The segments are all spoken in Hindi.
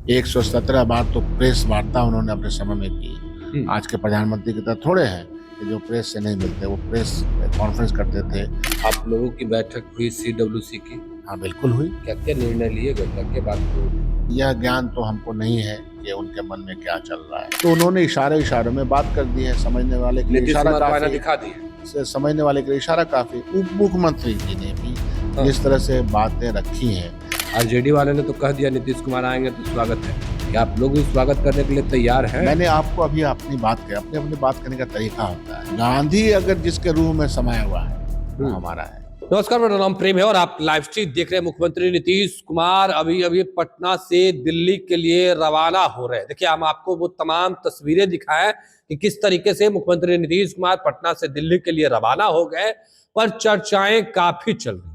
117 बार तो प्रेस वार्ता उन्होंने अपने समय में की। आज के प्रधानमंत्री की तरह थोड़े हैं कि जो प्रेस से नहीं मिलते, वो प्रेस कॉन्फ्रेंस करते थे। आप लोगों की बैठक हुई CWC की? हाँ, बिल्कुल हुई। क्या क्या निर्णय लिए गए, क्या क्या बात हुई? यह ज्ञान तो हमको नहीं है कि उनके मन में क्या चल रहा है, तो उन्होंने इशारों में बात कर दी है। समझने वाले के लिए नीतीश इशारा कुमार को आईना काफी, दिखा दिए। समझने वाले के लिए इशारा काफी। उप मुख्यमंत्री जी ने भी जिस तरह से बातें रखी हैं, आरजेडी वाले ने तो कह दिया नीतीश कुमार आएंगे तो स्वागत है। क्या आप लोग भी स्वागत करने के लिए तैयार हैं? मैंने आपको अभी अपनी बात कही, अपने बात करने का तरीका होता है। गांधी अगर जिसके रूह में समाया हुआ है वो हमारा है। नमस्कार, मेरा नाम प्रेम है और आप लाइव स्ट्रीम देख रहे हैं। मुख्यमंत्री नीतीश कुमार अभी अभी पटना से दिल्ली के लिए रवाना हो रहे हैं। देखिए, हम आपको वो तमाम तस्वीरें दिखाएं कि किस तरीके से मुख्यमंत्री नीतीश कुमार पटना से दिल्ली के लिए रवाना हो गए, पर चर्चाएं काफी चल रही है।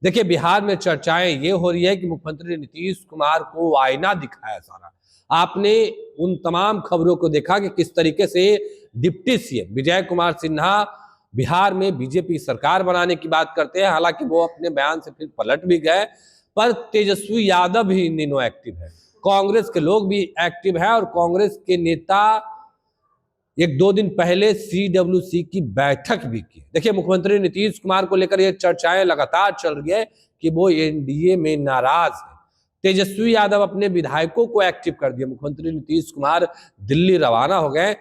देखिए, बिहार में चर्चाएं ये हो रही है कि मुख्यमंत्री नीतीश कुमार को आईना दिखाया सारा। आपने उन तमाम खबरों को देखा कि किस तरीके से डिप्टी सीएम विजय कुमार सिन्हा बिहार में बीजेपी सरकार बनाने की बात करते हैं। हालांकि वो अपने बयान से फिर पलट भी गए, पर तेजस्वी यादव भी इन दिनों एक्टिव है, कांग्रेस के लोग भी एक्टिव है और कांग्रेस के नेता एक दो दिन पहले CWC की बैठक भी की। देखिए, मुख्यमंत्री नीतीश कुमार को लेकर ये चर्चाएं लगातार चल रही है कि वो एनडीए में नाराज है। तेजस्वी यादव अपने विधायकों को एक्टिव कर दिया। मुख्यमंत्री नीतीश कुमार दिल्ली रवाना हो गए,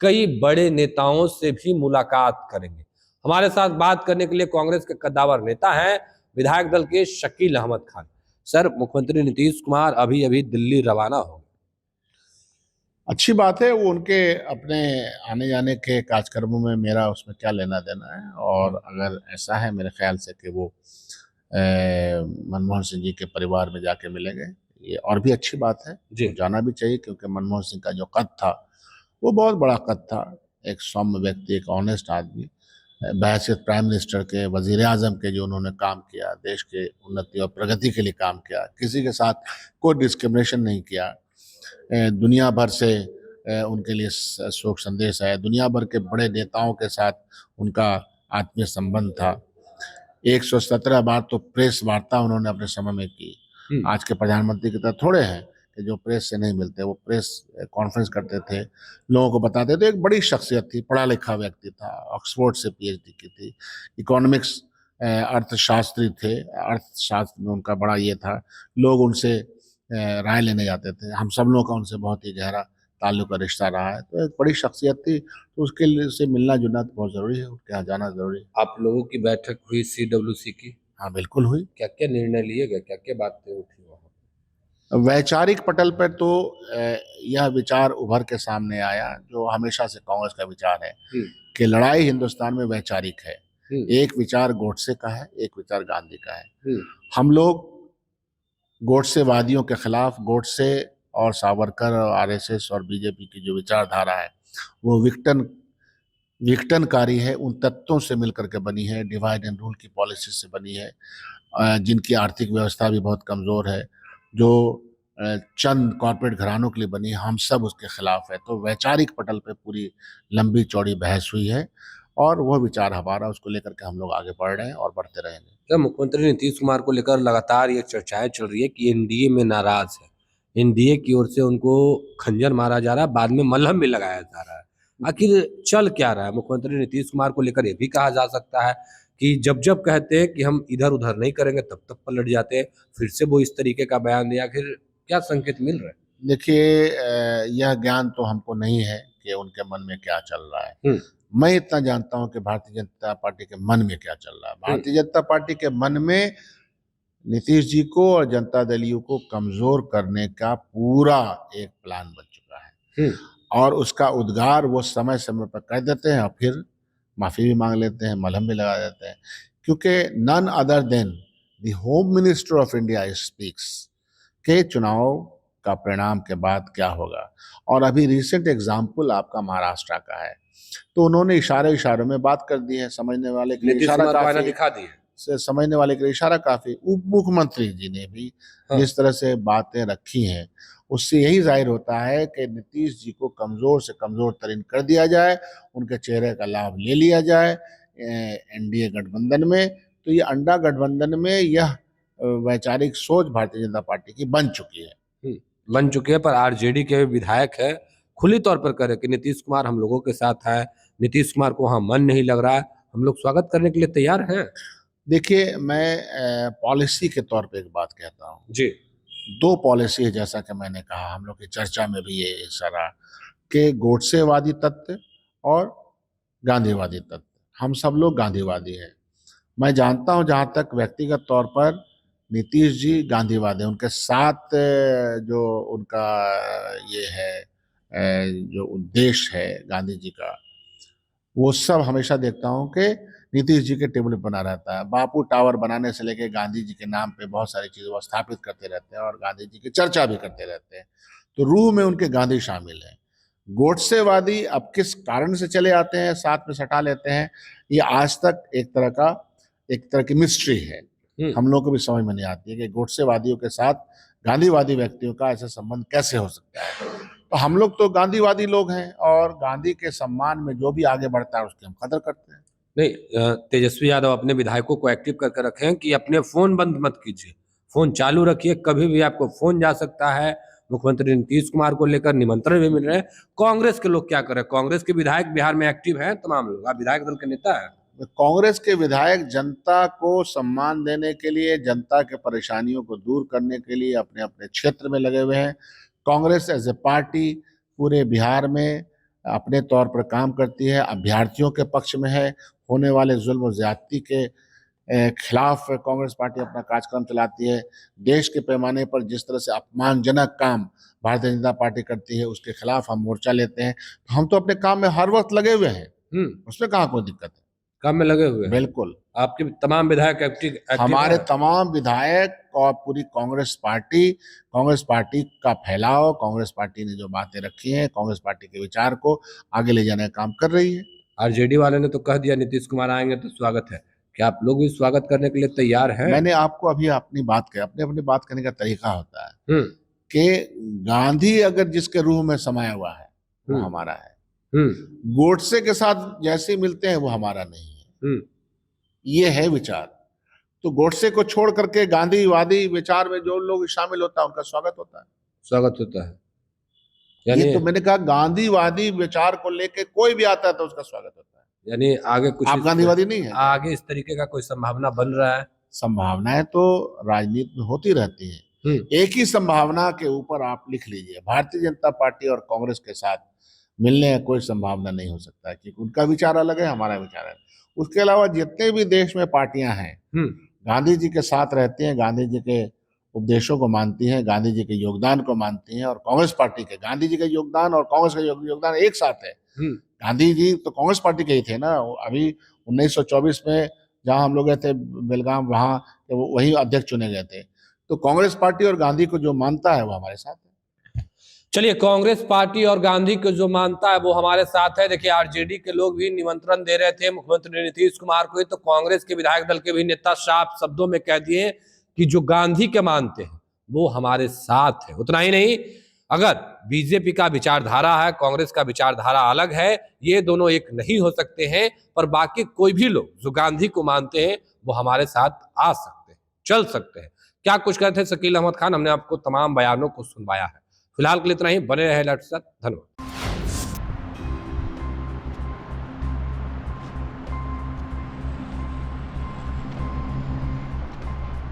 कई बड़े नेताओं से भी मुलाकात करेंगे। हमारे साथ बात करने के लिए कांग्रेस के कद्दावर नेता हैं विधायक दल के शकील अहमद खान। सर, मुख्यमंत्री नीतीश कुमार अभी अभी दिल्ली रवाना हो गए। अच्छी बात है। वो उनके अपने आने जाने के कार्यक्रमों में मेरा उसमें क्या लेना देना है। और अगर ऐसा है मेरे ख्याल से कि वो मनमोहन सिंह जी के परिवार में जाके मिलेंगे, ये और भी अच्छी बात है। वो जाना भी चाहिए, क्योंकि मनमोहन सिंह का जो कद था वो बहुत बड़ा कद था। एक सौम्य व्यक्ति, एक ऑनेस्ट आदमी, बहैसियत प्राइम मिनिस्टर के, वजीर आजम के जो उन्होंने काम किया, देश के उन्नति और प्रगति के लिए काम किया, किसी के साथ कोई डिस्क्रिमिनेशन नहीं किया। दुनिया भर से उनके लिए शोक संदेश है। दुनिया भर के बड़े नेताओं के साथ उनका आत्मीय संबंध था। 117 बार तो प्रेस वार्ता उन्होंने अपने समय में की। आज के प्रधानमंत्री की तरह थोड़े हैं कि जो प्रेस से नहीं मिलते, वो प्रेस कॉन्फ्रेंस करते थे, लोगों को बताते थे। एक बड़ी शख्सियत थी, पढ़ा लिखा व्यक्ति था, ऑक्सफोर्ड से PhD की थी, इकोनॉमिक्स अर्थशास्त्री थे, अर्थशास्त्र में उनका बड़ा ये था। लोग उनसे राय लेने जाते थे। हम सब लोगों का उनसे बहुत ही गहरा ताल्लुक और रिश्ता रहा है। तो एक बड़ी शख्सियत थी, तो उसके लिए से मिलना जुलना तो बहुत ज़रूरी है, उनके यहाँ जाना ज़रूरी है। आप लोगों की बैठक हुई CWC की? हाँ, बिल्कुल हुई। क्या क्या निर्णय लिए गए, क्या क्या बातें उठी वहां? वैचारिक पटल पर तो यह विचार उभर के सामने आया, जो हमेशा से कांग्रेस का विचार है कि लड़ाई हिंदुस्तान में वैचारिक है। एक विचार गोडसे का है, एक विचार गांधी का है। हम लोग गोडसेवादियों के खिलाफ, गोडसे और सावरकर और RSS और बीजेपी की जो विचारधारा है वो विघटनकारी है। उन तत्वों से मिलकर के बनी है, डिवाइड एंड रूल की पॉलिसी से बनी है, जिनकी आर्थिक व्यवस्था भी बहुत कमज़ोर है, जो चंद कॉर्पोरेट घरानों के लिए बनी है। हम सब उसके खिलाफ है। तो वैचारिक पटल पे पूरी लंबी चौड़ी बहस हुई है, और वह विचार हमारा, उसको लेकर के हम लोग आगे बढ़ रहे हैं और बढ़ते रहेंगे। तो मुख्यमंत्री नीतीश कुमार को लेकर लगातार ये चर्चाएं चल रही है कि एनडीए में नाराज है, एनडीए की ओर से उनको खंजर मारा जा रहा है, बाद में मलहम भी लगाया जा रहा है। आखिर चल क्या रहा है? मुख्यमंत्री नीतीश कुमार को लेकर यह भी कहा जा सकता है कि जब जब कहते हैं कि हम इधर उधर नहीं करेंगे, तब तब पलट जाते हैं, फिर से वो इस तरीके का बयान दिया। आखिर क्या संकेत मिल रहा है? देखिए, यह ज्ञान तो हमको नहीं है कि उनके मन में क्या चल रहा है। मैं इतना जानता हूं कि भारतीय जनता पार्टी के मन में क्या चल रहा है। भारतीय जनता पार्टी के मन में नीतीश जी को और जनता दल यू को कमजोर करने का पूरा एक प्लान बन चुका है, और उसका उद्गार वो समय समय पर कर देते हैं और फिर माफी भी मांग लेते हैं, मलहम भी लगा देते हैं। क्योंकि none other than the home minister of India speaks के चुनाव का परिणाम के बाद क्या होगा। और अभी रिसेंट एग्जाम्पल आपका महाराष्ट्र का है, तो उन्होंने इशारों में बात कर दी है। समझने वाले के लिए इशारा काफी, दिखा दिए। समझने वाले के लिए इशारा काफी। उप मुख्यमंत्री जी ने भी जिस तरह से बातें रखी हैं, उससे यही जाहिर होता है कि नीतीश जी को कमजोर से कमजोर तरीन कर दिया जाए, उनके चेहरे का लाभ ले लिया जाए एनडीए गठबंधन में। तो ये अंडा गठबंधन में यह वैचारिक सोच भारतीय जनता पार्टी की बन चुकी है। बन चुके हैं, पर आरजेडी के विधायक है खुली तौर पर कह रहे कि नीतीश कुमार हम लोगों के साथ है, नीतीश कुमार को वहां मन नहीं लग रहा है, हम लोग स्वागत करने के लिए तैयार हैं। देखिए, मैं पॉलिसी के तौर पे एक बात कहता हूँ। जी। दो पॉलिसी है, जैसा कि मैंने कहा, हम लोग की चर्चा में भी ये इशारा कि गोडसेवादी तत्व और गांधीवादी तत्व। हम सब लोग गांधीवादी हैं। मैं जानता हूं, जहां तक व्यक्तिगत तौर पर नीतीश जी गांधीवादी हैं, उनके साथ जो उनका ये है जो उद्देश्य है गांधी जी का, वो सब हमेशा देखता हूं कि नीतीश जी के टेबल पे बना रहता है। बापू टावर बनाने से लेके गांधी जी के नाम पे बहुत सारी चीजें वो स्थापित करते रहते हैं और गांधी जी की चर्चा भी करते रहते हैं। तो रूह में उनके गांधी शामिल है। गोडसेवादी अब किस कारण से चले आते हैं, साथ में सटा लेते हैं, ये आज तक एक तरह की मिस्ट्री है। हम लोग को भी समझ में नहीं आती है कि गोडसेवादियों के साथ गांधीवादी व्यक्तियों का ऐसा संबंध कैसे हो सकता है। तो हम लोग तो गांधीवादी लोग हैं और गांधी के सम्मान में जो भी आगे बढ़ता है उसकी हम कदर करते हैं। नहीं, तेजस्वी यादव अपने विधायकों को एक्टिव करके रखें कि अपने फोन बंद मत कीजिए, फोन चालू रखिए, कभी भी आपको फोन जा सकता है। मुख्यमंत्री नीतीश कुमार को लेकर निमंत्रण भी मिल रहे हैं। कांग्रेस के लोग क्या करें? कांग्रेस के विधायक बिहार में एक्टिव हैं, तमाम लोग, आप विधायक दल के नेता हैं। कांग्रेस के विधायक जनता को सम्मान देने के लिए, जनता के परेशानियों को दूर करने के लिए अपने अपने क्षेत्र में लगे हुए हैं। कांग्रेस एज ए पार्टी पूरे बिहार में अपने तौर पर काम करती है, अभ्यर्थियों के पक्ष में है। होने वाले जुल्म और ज्यादती के खिलाफ कांग्रेस पार्टी अपना कार्यक्रम चलाती है। देश के पैमाने पर जिस तरह से अपमानजनक काम भारतीय जनता पार्टी करती है, उसके खिलाफ हम मोर्चा लेते हैं। हम तो अपने काम में हर वक्त लगे हुए हैं, उसमें कहाँ कोई दिक्कत है। काम में लगे हुए हैं। बिल्कुल। आपके तमाम विधायक एक्टिव हमारे तमाम विधायक और पूरी कांग्रेस पार्टी का फैलाव, कांग्रेस पार्टी ने जो बातें रखी हैं, कांग्रेस पार्टी के विचार को आगे ले जाने का काम कर रही है। आरजेडी वाले ने तो कह दिया नीतीश कुमार आएंगे तो स्वागत है, क्या आप लोग भी स्वागत करने के लिए तैयार हैं? मैंने आपको अभी अपनी बात कही, अपने बात करने का तरीका होता है कि गांधी अगर जिसके रूह में समाया हुआ है वो हमारा है। गोडसे के साथ जैसे मिलते हैं वो हमारा नहीं है। ये है विचार। तो गोडसे को छोड़ करके गांधीवादी विचार में जो लोग शामिल होता है उनका स्वागत होता है। ये तो मैंने कहा, गांधीवादी विचार को लेके कोई भी आता है तो उसका स्वागत होता है। यानी आगे कुछ, आप गांधीवादी नहीं है? आगे इस तरीके का कोई संभावना बन रहा है? संभावनाएं तो राजनीति में होती रहती है। एक ही संभावना के ऊपर आप लिख लीजिए, भारतीय जनता पार्टी और कांग्रेस के साथ मिलने का कोई संभावना नहीं हो सकता है, क्योंकि उनका विचार अलग है, हमारा विचार है। उसके अलावा जितने भी देश में पार्टियां हैं गांधी जी के साथ रहती हैं, गांधी जी के उपदेशों को मानती हैं, गांधी जी के योगदान को मानती हैं। और कांग्रेस पार्टी के गांधी जी का योगदान और कांग्रेस का योगदान एक साथ है। गांधी जी तो कांग्रेस पार्टी के ही थे ना। अभी 1924 में जहां हम लोग गए थे बेलगाम, वहां वही अध्यक्ष चुने गए थे। तो कांग्रेस पार्टी और गांधी को जो मानता है वो हमारे साथ है। चलिए, कांग्रेस पार्टी और गांधी को जो मानता है वो हमारे साथ है। देखिए, आरजेडी के लोग भी निमंत्रण दे रहे थे मुख्यमंत्री नीतीश कुमार को, तो कांग्रेस के विधायक दल के भी नेता साफ शब्दों में कह दिए कि जो गांधी के मानते हैं वो हमारे साथ है। उतना ही नहीं, अगर बीजेपी का विचारधारा है, कांग्रेस का विचारधारा अलग है, ये दोनों एक नहीं हो सकते हैं, पर बाकी कोई भी लोग जो गांधी को मानते हैं वो हमारे साथ आ सकते हैं, चल सकते हैं। क्या कुछ कहते थे शकील अहमद खान, हमने आपको तमाम बयानों को सुनवाया है। फिलहाल के लिए इतना ही। बने रहे अलर्ट के साथ। धन्यवाद।